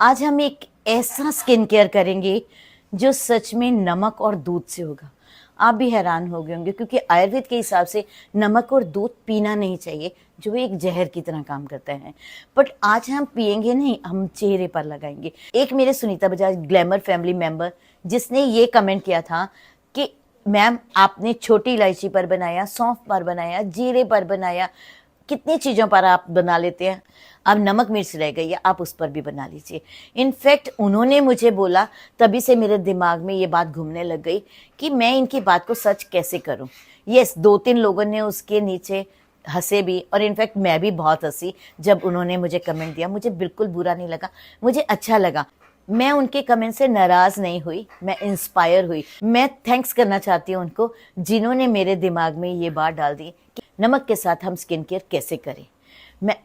आज हम एक ऐसा स्किन केयर करेंगे जो सच में नमक और दूध से होगा। आप भी हैरान हो गए होंगे क्योंकि आयुर्वेद के हिसाब से नमक और दूध पीना नहीं चाहिए, जो एक जहर की तरह काम करता है। बट आज हम पिएंगे नहीं, हम चेहरे पर लगाएंगे। एक मेरे Sunita Bajaj glamour family member जिसने ये कमेंट किया था कि मैम आपने छोटी इलायची पर बनाया, सौंफ पर बनाया, जीरे पर बनाया, कितनी चीज़ों पर आप बना लेते हैं, अब नमक मिर्च रह गई है, आप उस पर भी बना लीजिए। इनफैक्ट उन्होंने मुझे बोला, तभी से मेरे दिमाग में ये बात घूमने लग गई कि मैं इनकी बात को सच कैसे करूं। यस, 2-3 लोगों ने उसके नीचे हंसे भी, और इनफैक्ट मैं भी बहुत हंसी जब उन्होंने मुझे कमेंट दिया। मुझे बिल्कुल बुरा नहीं लगा, मुझे अच्छा लगा। मैं उनके कमेंट से नाराज़ नहीं हुई, मैं इंस्पायर हुई। मैं थैंक्स करना चाहती हूँ उनको जिन्होंने मेरे दिमाग में ये बात डाल दी कि नमक के साथ हम स्किन केयर कैसे करें।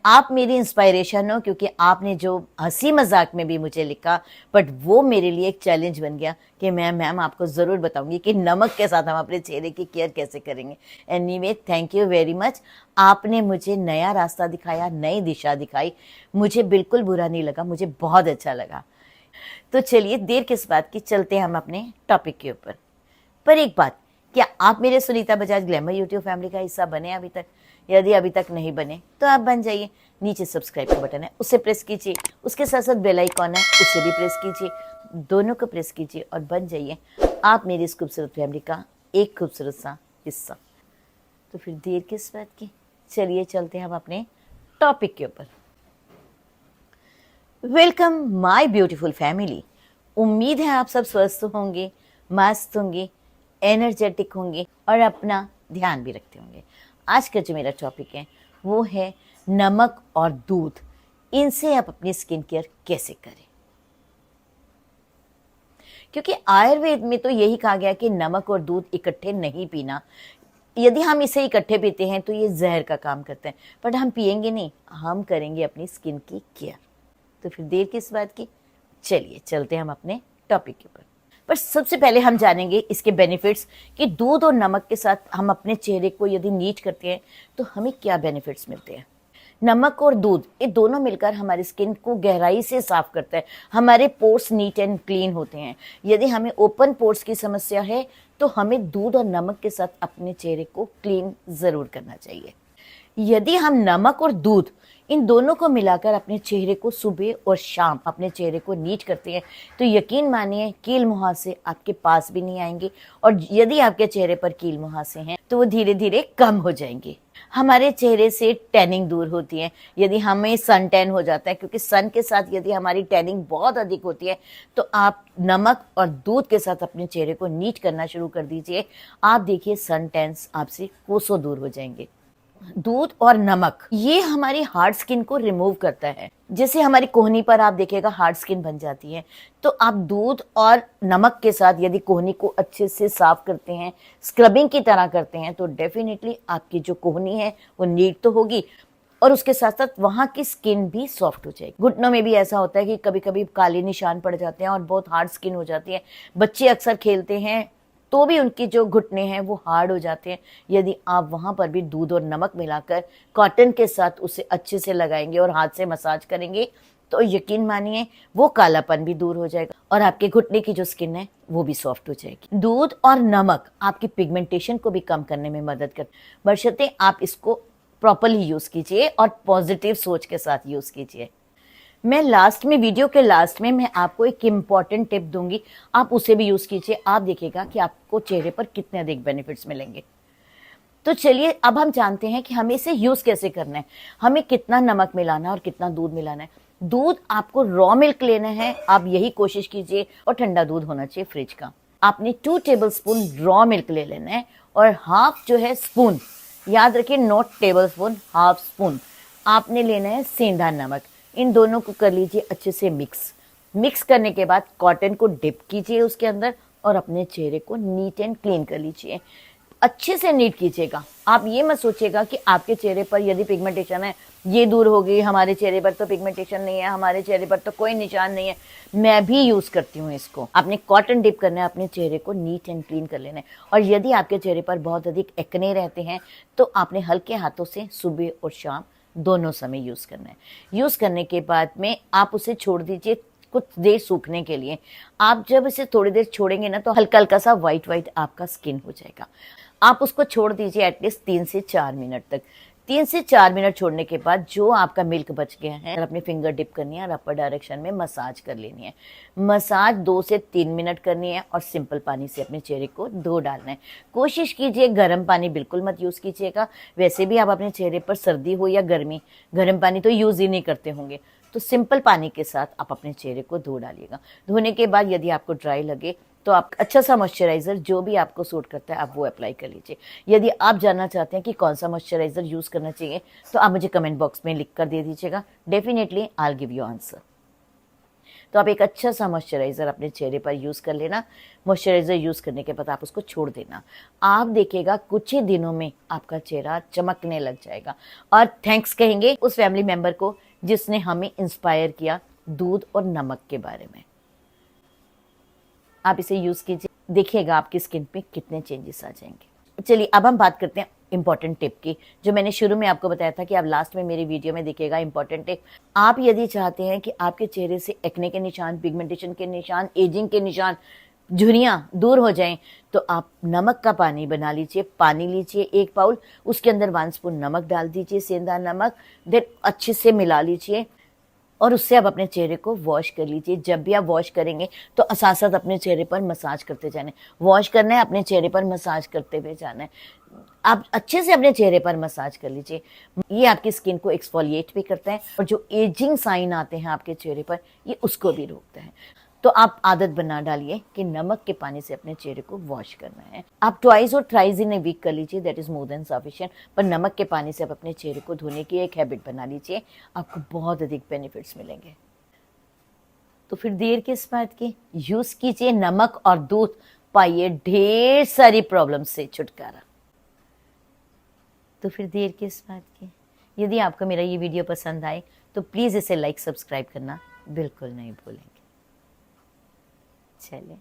आप मेरी इंस्पायरेशन हो क्योंकि आपने जो हंसी मजाक में भी मुझे लिखा, बट वो मेरे लिए एक चैलेंज बन गया कि मैम आपको ज़रूर बताऊंगी कि नमक के साथ हम अपने चेहरे की केयर कैसे करेंगे। Anyway, thank you very much. आपने मुझे नया रास्ता दिखाया, नई दिशा दिखाई। मुझे बिल्कुल बुरा नहीं लगा, मुझे बहुत अच्छा लगा। तो चलिए देर किस बात की, चलते हैं हम अपने टॉपिक के ऊपर। पर एक बात, क्या आप मेरे Sunita Bajaj glamour YouTube family का हिस्सा बने अभी तक? यदि अभी तक नहीं बने तो आप बन जाइए। नीचे सब्सक्राइब का बटन है, उसे प्रेस कीजिए। उसके साथ साथ बेल आइकॉन है, उसे भी प्रेस कीजिए। दोनों को प्रेस कीजिए और बन जाइए आप मेरी इस खूबसूरत फैमिली का एक खूबसूरत सा हिस्सा। तो फिर देर किस बात की, चलिए चलते हैं हम अपने टॉपिक के ऊपर। Welcome my beautiful family. उम्मीद है आप सब स्वस्थ होंगे, मस्त होंगे, एनर्जेटिक होंगे और अपना ध्यान भी रखते होंगे। आज का जो मेरा टॉपिक है वो है नमक और दूध। इनसे आप अपनी स्किन केयर कैसे करें, क्योंकि आयुर्वेद में तो यही कहा गया कि नमक और दूध इकट्ठे नहीं पीना। यदि हम इसे इकट्ठे पीते हैं तो ये जहर का काम करते हैं, बट हम पिएंगे नहीं, हम करेंगे अपनी स्किन की केयर। तो फिर देर किस बात की, चलिए चलते हैं हम अपने टॉपिक के ऊपर। पर सबसे पहले हम जानेंगे इसके बेनिफिट्स कि दूध और नमक के साथ हम अपने चेहरे को यदि नीट करते हैं तो हमें क्या बेनिफिट्स मिलते हैं। नमक और दूध ये दोनों मिलकर हमारी स्किन को गहराई से साफ करता है। हमारे पोर्स नीट एंड क्लीन होते हैं। यदि हमें ओपन पोर्स की समस्या है तो हमें दूध और नमक के साथ अपने चेहरे को क्लीन ज़रूर करना चाहिए। यदि हम नमक और दूध इन दोनों को मिलाकर अपने चेहरे को सुबह और शाम अपने चेहरे को नीट करते हैं तो यकीन मानिए कील मुहासे आपके पास भी नहीं आएंगे, और यदि आपके चेहरे पर कील मुहासे हैं तो वो धीरे धीरे कम हो जाएंगे। हमारे चेहरे से टैनिंग दूर होती है। यदि हमें सन टैन हो जाता है, क्योंकि सन के साथ यदि हमारी टैनिंग बहुत अधिक होती है, तो आप नमक और दूध के साथ अपने चेहरे को नीट करना शुरू कर दीजिए। आप देखिए सन टैन्स आपसे कोसों दूर हो जाएंगे। दूध और नमक ये हमारी हार्ड स्किन को रिमूव करता है। जैसे हमारी कोहनी पर आप देखिएगा हार्ड स्किन बन जाती है, तो आप दूध और नमक के साथ यदि कोहनी को अच्छे से साफ करते हैं, स्क्रबिंग की तरह करते हैं, तो डेफिनेटली आपकी जो कोहनी है वो नीट तो होगी और उसके साथ साथ वहाँ की स्किन भी सॉफ्ट हो जाएगी। घुटनों में भी ऐसा होता है कि कभी कभी काले निशान पड़ जाते हैं और बहुत हार्ड स्किन हो जाती है। बच्चे अक्सर खेलते हैं तो भी उनकी जो घुटने हैं वो हार्ड हो जाते हैं। यदि आप वहाँ पर भी दूध और नमक मिलाकर कॉटन के साथ उसे अच्छे से लगाएंगे और हाथ से मसाज करेंगे तो यकीन मानिए वो कालापन भी दूर हो जाएगा और आपके घुटने की जो स्किन है वो भी सॉफ्ट हो जाएगी। दूध और नमक आपकी पिगमेंटेशन को भी कम करने में मदद करते हैं, बशर्ते आप इसको प्रॉपरली यूज़ कीजिए और पॉजिटिव सोच के साथ यूज़ कीजिए। मैं लास्ट में, वीडियो के लास्ट में मैं आपको एक इम्पॉर्टेंट टिप दूंगी, आप उसे भी यूज़ कीजिए। आप देखिएगा कि आपको चेहरे पर कितने अधिक बेनिफिट्स मिलेंगे। तो चलिए अब हम जानते हैं कि हमें इसे यूज़ कैसे करना है, हमें कितना नमक मिलाना है और कितना दूध मिलाना है। दूध आपको रॉ मिल्क लेना है, आप यही कोशिश कीजिए, और ठंडा दूध होना चाहिए फ्रिज का। आपने 2 टेबल स्पून रॉ मिल्क ले लेना है और हाफ जो है स्पून, याद रखिए not table spoon, half spoon आपने लेना है सेंधा नमक। इन दोनों को कर लीजिए अच्छे से मिक्स करने के बाद कॉटन को डिप कीजिए उसके अंदर और अपने चेहरे को नीट एंड क्लीन कर लीजिए। अच्छे से नीट कीजिएगा। आप ये मत सोचिएगा कि आपके चेहरे पर यदि पिगमेंटेशन है ये दूर हो गई, हमारे चेहरे पर तो पिगमेंटेशन नहीं है, हमारे चेहरे पर तो कोई निशान नहीं है। मैं भी यूज़ करती हूँ इसको। आपने कॉटन डिप करना है, अपने चेहरे को नीट एंड क्लीन कर लेना है। और यदि आपके चेहरे पर बहुत अधिक एक्ने रहते हैं तो आपने हल्के हाथों से सुबह और शाम दोनों समय यूज़ करना है। यूज़ करने के बाद में आप उसे छोड़ दीजिए कुछ देर सूखने के लिए। आप जब इसे थोड़ी देर छोड़ेंगे ना तो हल्का हल्का सा वाइट वाइट आपका स्किन हो जाएगा। आप उसको छोड़ दीजिए एटलीस्ट 3 से 4 मिनट तक। 3 से 4 मिनट छोड़ने के बाद जो आपका मिल्क बच गया है, अपनी फिंगर डिप करनी है और अपर डायरेक्शन में मसाज कर लेनी है। मसाज 2 से 3 मिनट करनी है और सिंपल पानी से अपने चेहरे को धो डालना है। कोशिश कीजिए गर्म पानी बिल्कुल मत यूज़ कीजिएगा। वैसे भी आप अपने चेहरे पर सर्दी हो या गर्मी, गर्म पानी तो यूज़ ही नहीं करते होंगे, तो सिंपल पानी के साथ आप अपने चेहरे को धो डालिएगा। धोने के बाद यदि आपको ड्राई लगे तो आप अच्छा सा मॉइस्चराइज़र जो भी आपको सूट करता है आप वो अप्लाई कर लीजिए। यदि आप जानना चाहते हैं कि कौन सा मॉइस्चराइज़र यूज़ करना चाहिए तो आप मुझे कमेंट बॉक्स में लिख कर दे दीजिएगा। Definitely I will give you answer. तो आप एक अच्छा सा मॉइस्चराइज़र अपने चेहरे पर यूज़ कर लेना। मॉइस्चराइज़र यूज़ करने के बाद आप उसको छोड़ देना। आप देखिएगा कुछ ही दिनों में आपका चेहरा चमकने लग जाएगा और थैंक्स कहेंगे उस फैमिली मेम्बर को जिसने हमें इंस्पायर किया दूध और नमक के बारे में। आप इसे यूज़ कीजिए, देखिएगा आपकी स्किन पे कितने चेंजेस आ जाएंगे। चलिए अब हम बात करते हैं इंपॉर्टेंट टिप की, जो मैंने शुरू में आपको बताया था कि आप लास्ट में मेरी वीडियो में देखिएगा इंपॉर्टेंट टिप। आप यदि चाहते हैं कि आपके चेहरे से एक्ने के निशान, पिगमेंटेशन के निशान, एजिंग के निशान, झुर्रियाँ दूर हो जाएं, तो आप नमक का पानी बना लीजिए। पानी लीजिए 1 बाउल, उसके अंदर 1 स्पून नमक डाल दीजिए, सेंधा नमक, देन अच्छे से मिला लीजिए और उससे आप अपने चेहरे को वॉश कर लीजिए। जब भी आप वॉश करेंगे तो साथ साथ अपने चेहरे पर मसाज करते जाना है। वॉश करना है, अपने चेहरे पर मसाज करते हुए जाना है। आप अच्छे से अपने चेहरे पर मसाज कर लीजिए। ये आपकी स्किन को एक्सफोलिएट भी करता है और जो एजिंग साइन आते हैं आपके चेहरे पर, ये उसको भी रोकता है। तो आप आदत बना डालिए कि नमक के पानी से अपने चेहरे को वॉश करना है। आप ट्वाइस और थ्राइस इन ए वीक कर लीजिए, that is more than sufficient. पर नमक के पानी से आप अपने चेहरे को धोने की एक हैबिट बना लीजिए, आपको बहुत अधिक बेनिफिट्स मिलेंगे। तो फिर देर किस बात की, यूज कीजिए नमक और दूध, पाइए ढेर सारी प्रॉब्लम से छुटकारा। तो फिर देर किस बात की। यदि आपको मेरा ये वीडियो पसंद आए तो प्लीज़ इसे लाइक सब्सक्राइब करना बिल्कुल नहीं भूलेंगे। चलिए।